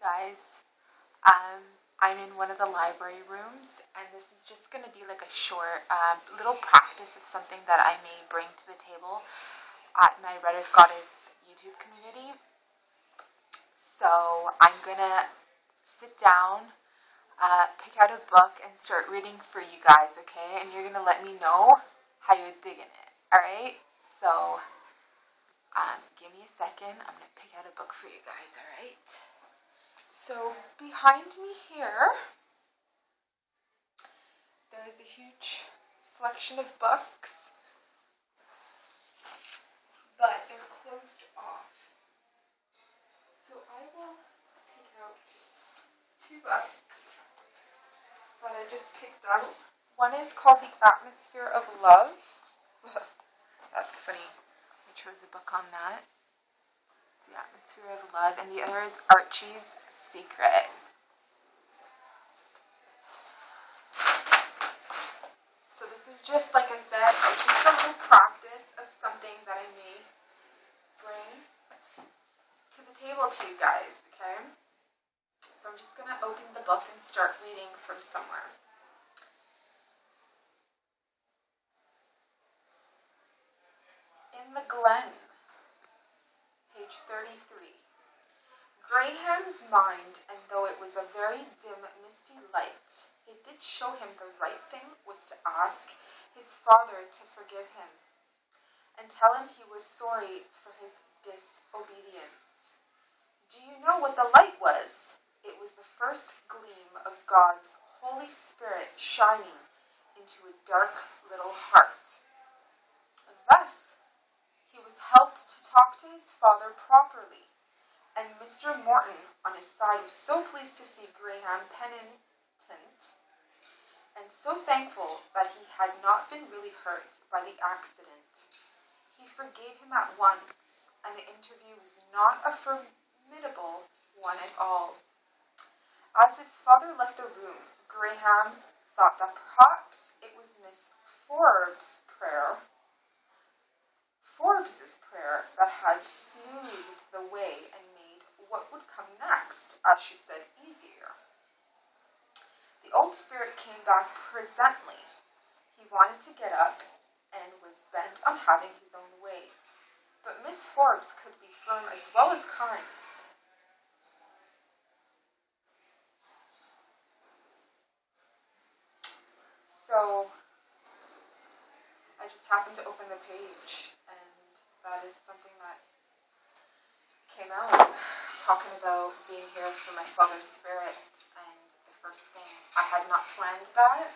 Guys, I'm in one of the library rooms, and this is just going to be like a short little practice of something that I may bring to the table at my Reddit Goddess YouTube community. So I'm going to sit down, pick out a book, and start reading for you guys, okay? And you're going to let me know how you're digging it, alright? So, give me a second. I'm going to pick out a book for you guys, alright? So behind me here, there's a huge selection of books, but they're closed off. So I will pick out two books that I just picked out. One is called The Atmosphere of Love. That's funny. I chose a book on that. It's The Atmosphere of Love. And the other is Archie's Secret. So this is just, like I said, just a little practice of something that I may bring to the table to you guys, okay? So I'm just going to open the book and start reading from somewhere. In the Glen, page 33. Graham's mind, and though it was a very dim, misty light, it did show him the right thing was to ask his father to forgive him, and tell him he was sorry for his disobedience. Do you know what the light was? It was the first gleam of God's Holy Spirit shining into a dark little heart. And thus, he was helped to talk to his father properly. And Mr. Morton, on his side, was so pleased to see Graham penitent and so thankful that he had not been really hurt by the accident. He forgave him at once, and the interview was not a formidable one at all. As his father left the room, Graham thought that perhaps it was Miss Forbes's prayer that had smoothed the way and made what would come next, as she said, easier. The old spirit came back presently. He wanted to get up and was bent on having his own way. But Miss Forbes could be firm as well as kind. So I just happened to open the page, and that is something that came out, talking about being here for my father's spirit. And the first thing, I had not planned that.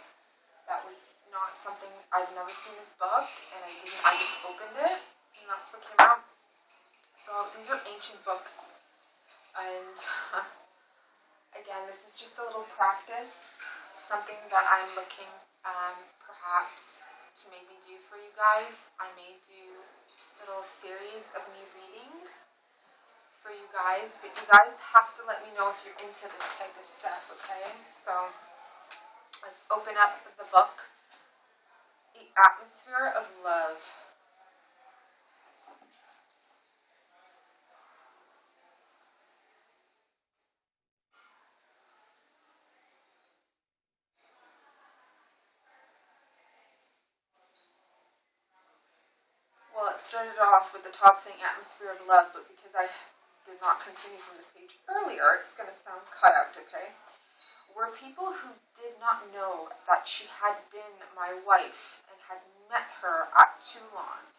That was not something, I've never seen this book, and I just opened it, and that's what came out. So these are ancient books, and again, this is just a little practice, something that I'm looking perhaps to maybe do for you guys. I may do a little series of me reading for you guys, but you guys have to let me know if you're into this type of stuff, okay? So let's open up the book, The Atmosphere of Love. Well, it started off with the top saying Atmosphere of Love, but because I did not continue from the page earlier, it's going to sound cut out, okay? Were people who did not know that she had been my wife and had met her at Toulon,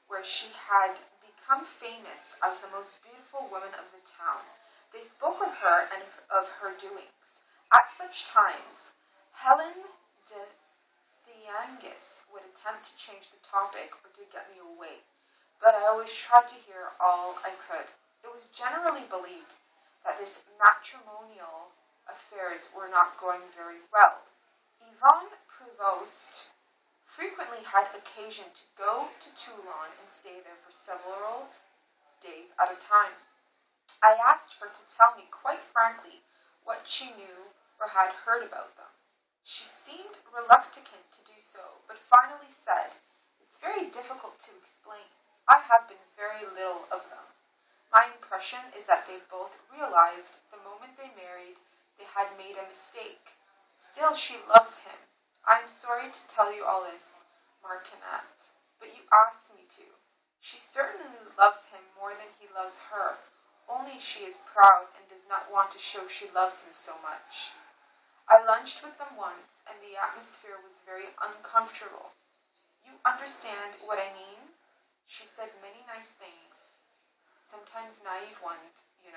where she had become famous as the most beautiful woman of the town. They spoke of her and of her doings. At such times, Helen de Theangis would attempt to change the topic or to get me away, but I always tried to hear all I could. It was generally believed that this matrimonial affairs were not going very well. Yvonne Prevost frequently had occasion to go to Toulon and stay there for several days at a time. I asked her to tell me quite frankly what she knew or had heard about them. She seemed reluctant to do so, but finally said, "It's very difficult to explain. I have been very little of them. My impression is that they both realized the moment they married they had made a mistake. Still, she loves him. I am sorry to tell you all this, Martinet, but you asked me to. She certainly loves him more than he loves her, only she is proud and does not want to show she loves him so much. I lunched with them once, and the atmosphere was very uncomfortable. You understand what I mean? She said many nice things, sometimes naive ones, the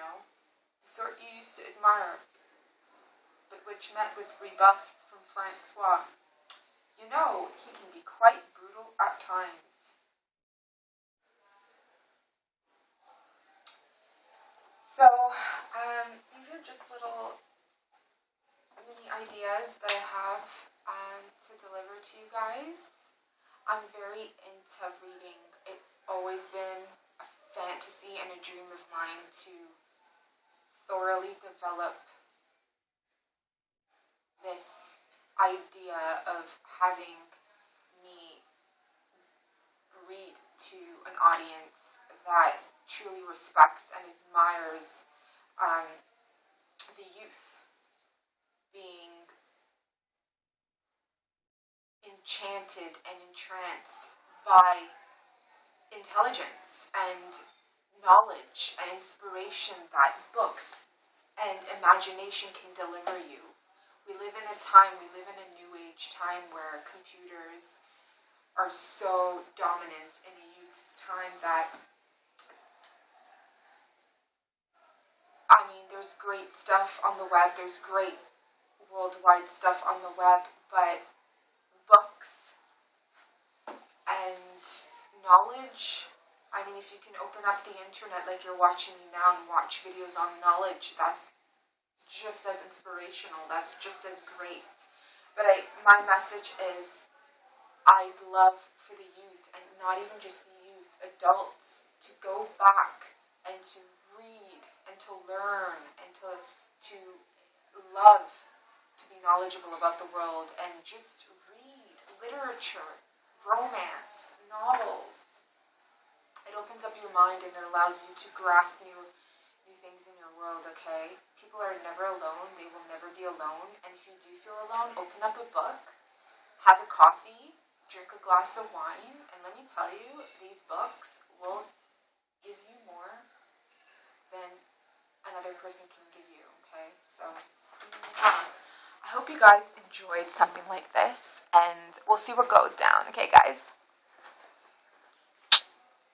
sort you used to admire, but which met with rebuff from Francois. You know, he can be quite brutal at times. So, these are just little mini ideas that I have to deliver to you guys. I'm very into reading. It's always been a fantasy and a dream of mine to thoroughly develop this idea of having me read to an audience that truly respects and admires the youth being enchanted and entranced by intelligence and knowledge and inspiration that books and imagination can deliver you. We live in a new age time where computers are so dominant in a youth's time that, there's great stuff on the web, there's great worldwide stuff on the web, but books and knowledge, if you can open up the internet like you're watching me now and watch videos on knowledge, that's just as inspirational, that's just as great. But my message is, I'd love for the youth, and not even just the youth, adults, to go back and to read and to learn and to love, to be knowledgeable about the world, and just read literature, romance, novels. It opens up your mind and it allows you to grasp new things in your world, okay? People are never alone. They will never be alone. And if you do feel alone, open up a book, have a coffee, drink a glass of wine, and let me tell you, these books will give you more than another person can give you, okay? So, I hope you guys enjoyed something like this, and we'll see what goes down, okay, guys?